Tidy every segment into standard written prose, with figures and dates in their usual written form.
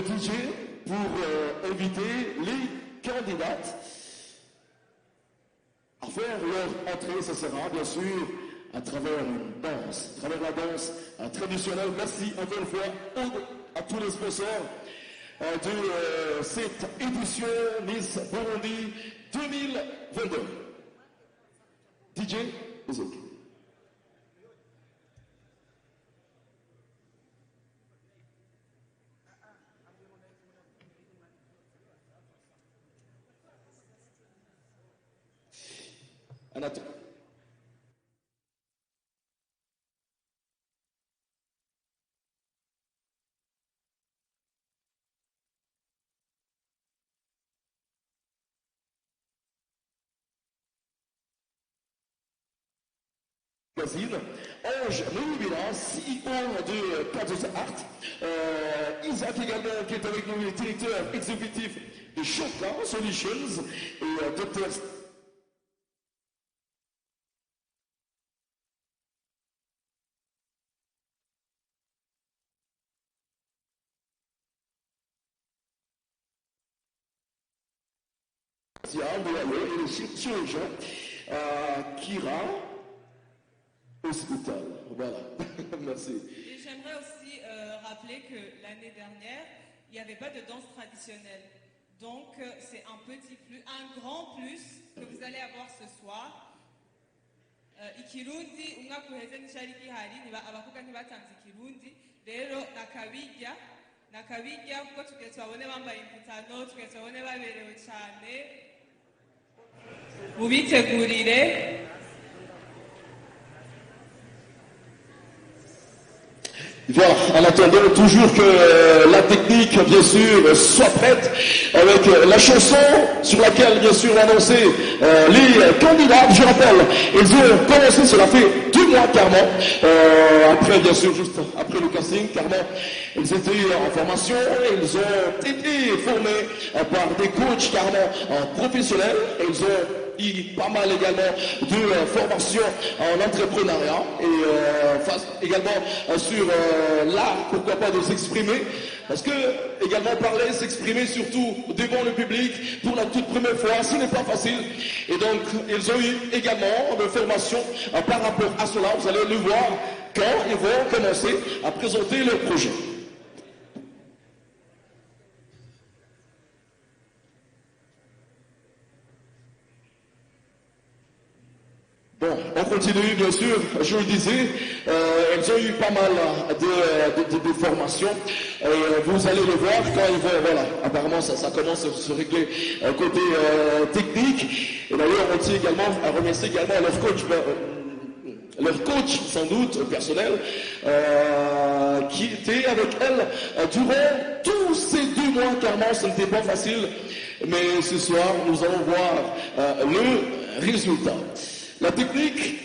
DJ pour inviter les candidates à faire leur entrée. Ça sera bien sûr à travers une danse, à travers la danse traditionnelle. Merci encore une fois à tous les sponsors de cette édition Miss Burundi 2022. DJ, musique. Anatole. Ange Moubila, CEO de Cados Art. Isaac également qui est avec nous, le directeur exécutif de Chopin Solutions et Dr. et le chirurgien Kira Hospital. Voilà, merci. Et j'aimerais aussi rappeler que l'année dernière, il n'y avait pas de danse traditionnelle. Donc c'est un petit plus, un grand plus que vous allez avoir ce soir. Ikirundi umwaka uheze nticyari gihari abakobwa ntibatanze ikirundi rero nakabijya kuko tugiye tubabone bambaye imputano tugiye tubabone baberewe cyane mubitegurire. Voilà, en attendant toujours que la technique, bien sûr, soit prête avec la chanson sur laquelle, bien sûr, on a annoncé les candidats. Je rappelle, ils ont commencé, cela fait 2 mois carrément, après, bien sûr, juste après le casting, carrément, ils étaient en formation, ils ont été formés par des coachs carrément professionnels, et ils ont pas mal également de formation en entrepreneuriat et également sur l'art, pourquoi pas, de s'exprimer. Parce que également parler, s'exprimer surtout devant le public pour la toute première fois, ce n'est pas facile. Et donc ils ont eu également de formation par rapport à cela. Vous allez le voir quand ils vont commencer à présenter leur projet. Bon, on continue, bien sûr, je le disais, elles ont eu pas mal de formations, vous allez le voir quand ils vont, voilà, apparemment ça commence à se régler côté technique, et d'ailleurs on tient également à remercier également leur coach sans doute personnel, qui était avec elle durant tous ces 2 mois, carrément ce n'était pas facile, mais ce soir nous allons voir le résultat. La technique,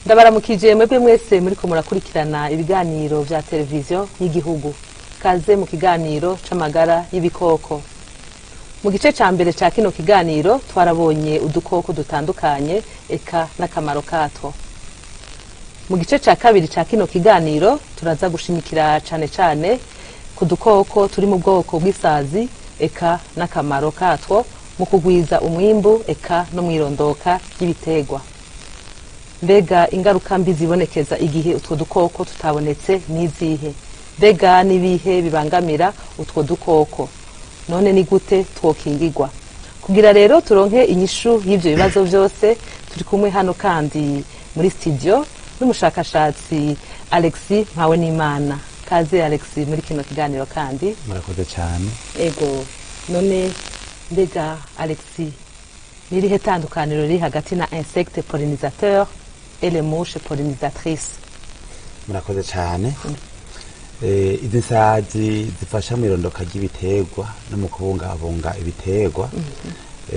ndabaramukije mwebwe mwese muriko murakurikirana ibiganiro vya televiziyo y'igihugu. Kaze mu kiganiro c'amagara y'ibikoko. Mu gice ca mbere ca kino kiganiro twarabonye udukoko dutandukanye eka n'akamaro katwo. Mu gice ca kabiri ca kino kiganiro turaza gushimikira cane cane ku dukoko turi mu bwoko bw'isazi eka n'akamaro katwo mu kugwiza umwimbu eka no mwirondoka ry'ibiterwa. Mbega ingaruka mbi zibonekeza igihe utwo dukoko tutabonetse nizihe? Mbega nibihe bibangamira utwo dukoko? None ni gute twokingirwa? Kugira rero turonke inyishu y'ivyo bibazo vyose, turi kumwe hano kandi muri studio n'umushakashatsi Alexis Mpawenimana. Kaze Alexis muri kino kiganiro kandi. Murakoze cyane. Ego. None mbega Alexis, nirihe tandukaniro riri hagati na insecte pollinisateur et les mouches pollinisatrices? Murakoze cyane. Izi nsazi zifasha mu irondoka ry'ibiterwa no mu kubungabunga ibiterwa,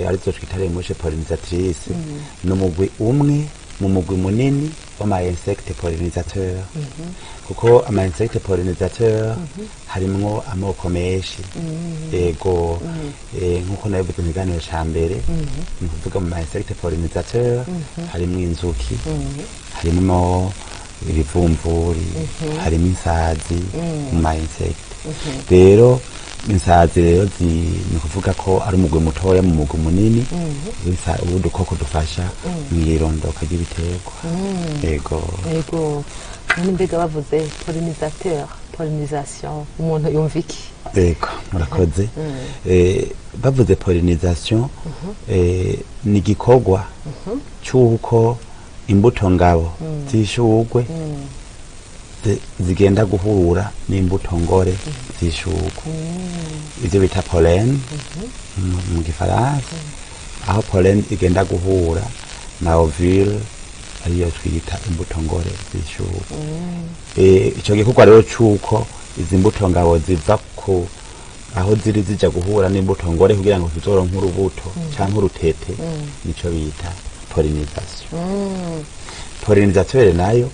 arizo twita les mouches pollinisatrices, n'umugwi umwe mu mugwi munini w'ama insecte pollinisateur. Kuko ama insecte pollinisateur harimwo amoko menshi. Ego nkuko nabivuze mu kiganiro ca mbere, ni kuvuga mu insecte pollinisateur harimwo inzuki, harimwo ibivumvuri, harimo insazi mu ma insecte. Rero insazi rero ni kuvuga ko ari umugwi mutoya mu mugwi munini udukoko dufasha mwirondoka ry'ibiterwa. Ego. None mbega bavuze pollinisateur, pollinisation, umuntu yumva iki? Ego, murakoze. Bavuze pollinisation, ni igikorwa c'uko imbuto ngabo z'ishurwe zigenda guhura n'imbuto ngore z'ishurwe. Ivyo bita pollen mu gifaransa, aho pollen igenda guhura na ovule ariyo twita imbuto ngore z'ishurwe. Ico gikorwa rero c'uko izi mbuto ngabo ziva ku aho ziri zija guhura n'imbuto ngore kugira ngo tuzoronke urubuto canke urutete, nico bita pollinisation. Pollinisateur nayo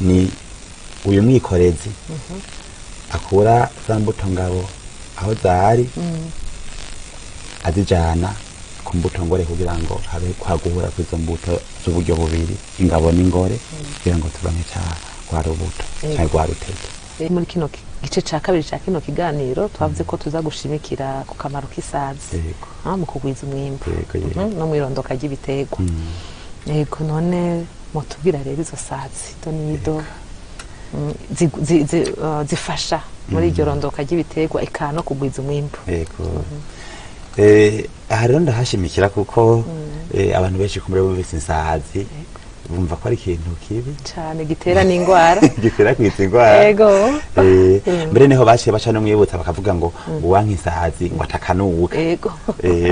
ni uyu mwikorezi akura za mbuto ngabo aho zari azijana ku mbuto ngore kugira ngo habe kwaguhura kw'izo mbuto z'uburyo bubiri, ingabo n'ingore, kugira ngo turonke kwa rubuto canke kwa rutete. Muri kino gice ca kabiri ca kino kiganiro twavuze ko tuza gushimikira ku kamaro k'isazi mu kugwiza umwimbu no mwirondoka ry'ibiterwa. Ego, none mutubwira rero izo sazi donido zifasha muri iryo rondoka ry'ibiterwa eka no kugwiza umwimbu. Ego. Aha rero ndahashimikira kuko abantu benshi kumure bumvise insazi bumva ko ari ikintu kibi cyane gitera n'ingwara. Gitera kwitsa ingwara. Ego. Mbere niho baciye baca no mwibutsa bakavuga ngo uwanka insazi ngo atakanuka. Ego.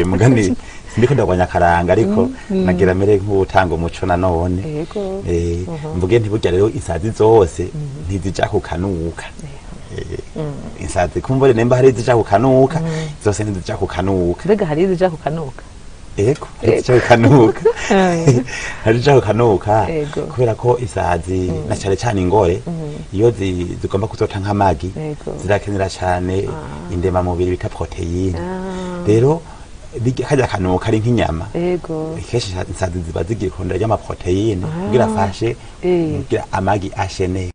Mugani ndiko ndagwanya karanga ariko nagira mere nk'utanga umuco nanone. Ego. Mvuge ntiburya rero insazi zose ntizija kukanuka. Insazi kumbure nemba hari izija kukanuka, zose ntizija kukanuka. Mbega hari izija kukanuka? Ego, izija kukanuka. Hari izija kukanuka kubera ko insazi na cyane cyane ingore iyo zigomba kuzota nk'amagi zirakenera cyane indema mubiri bita proteine. Rero kajya kanuka ari nk'inyama. Kenshi insazi ziba zigiye kurondera ry'ama proteine kugira afashe kugira amagi ashe neza.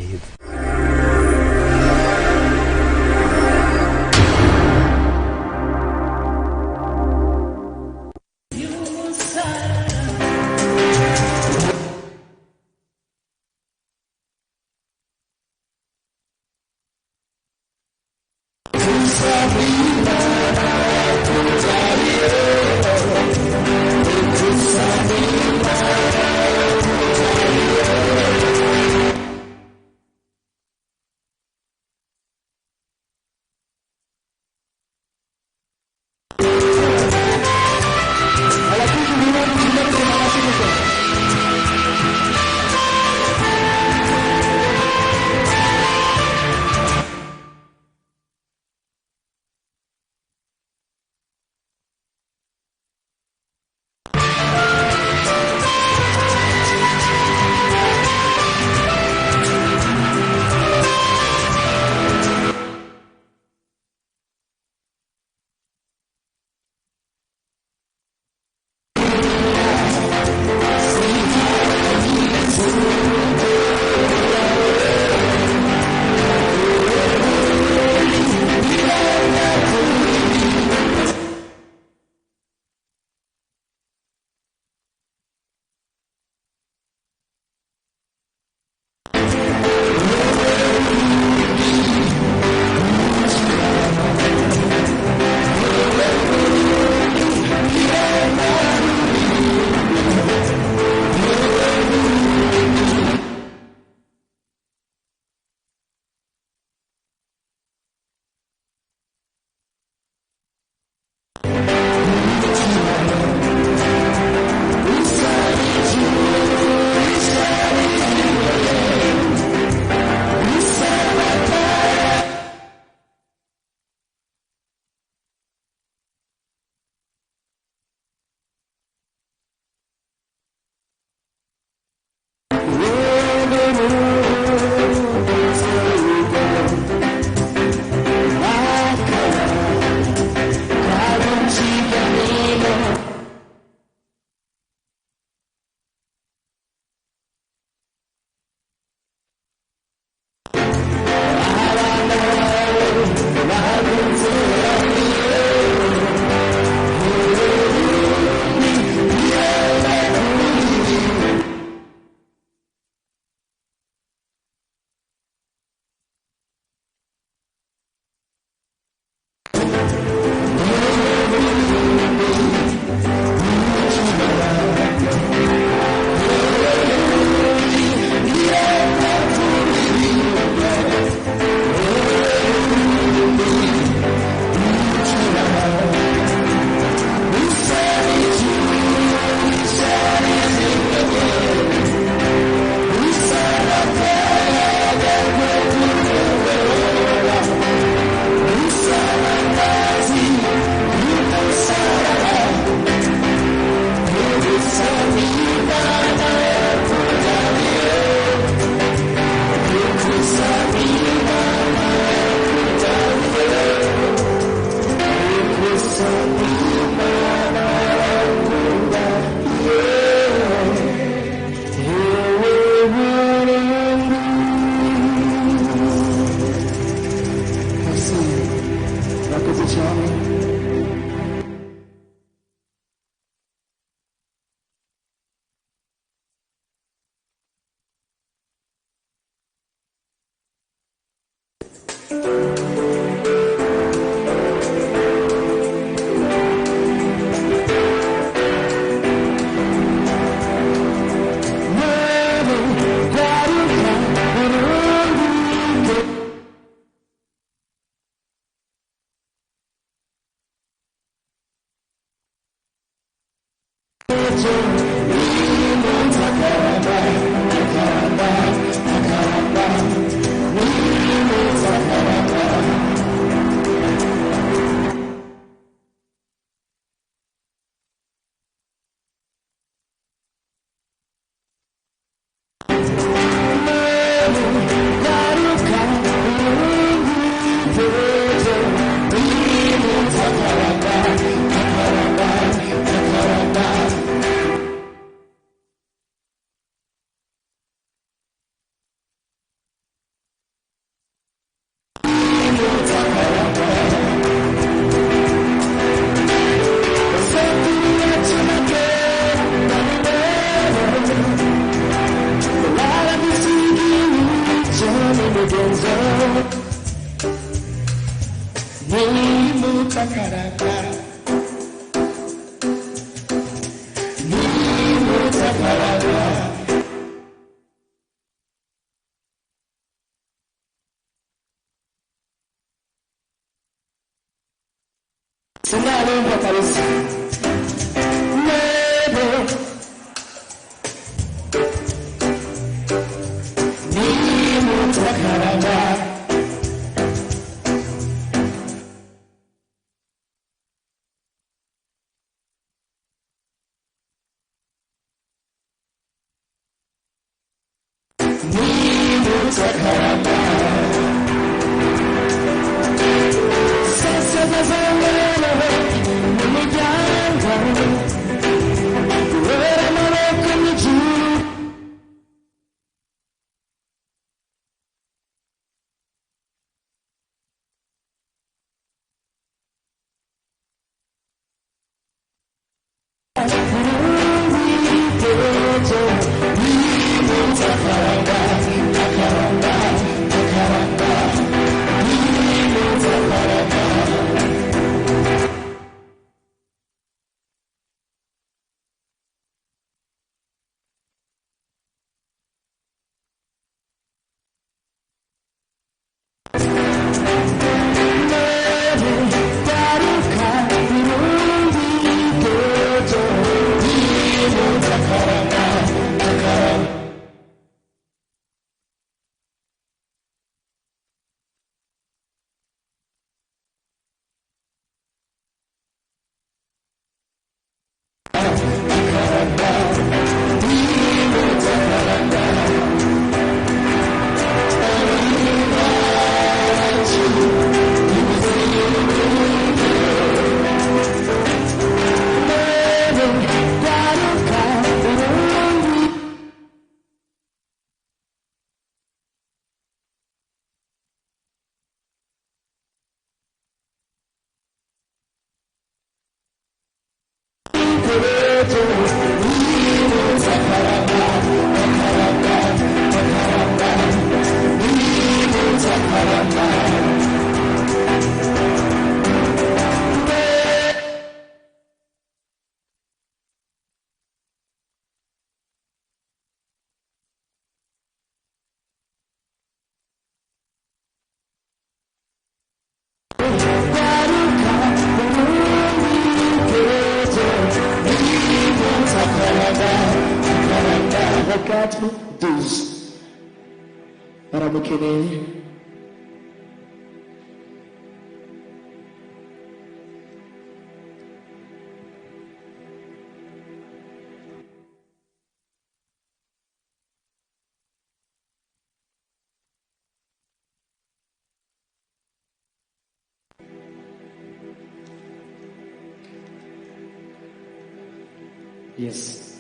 Yes.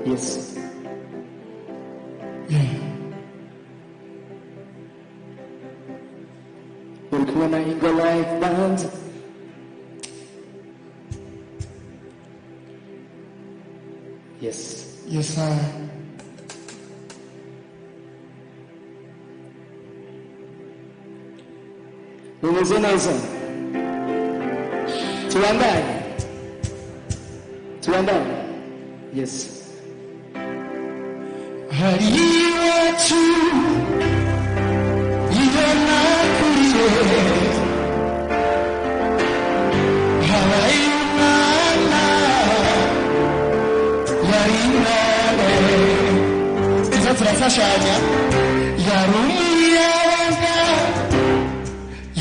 Yes. Yeah. Ulikuwa na Ingo Live Band. Yes. Yes, sir. Umeze neza. Tuandane. Yes. Hari iwacu iyo nakuriye, habaye umwana yari intare, tuza turafashanya, yari umuyabaga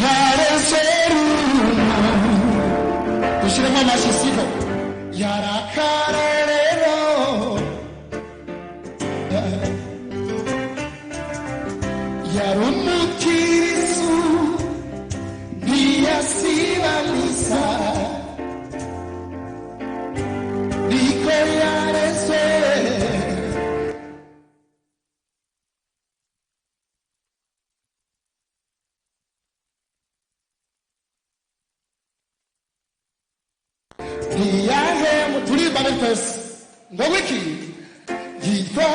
yareze runo, dushyiremo amashyi siko, yari akarorero, yari umukirisu ntiyasiba misa, niko yareze. Ntiyaje mu turirimba n'ipesi ngo wiki yitwa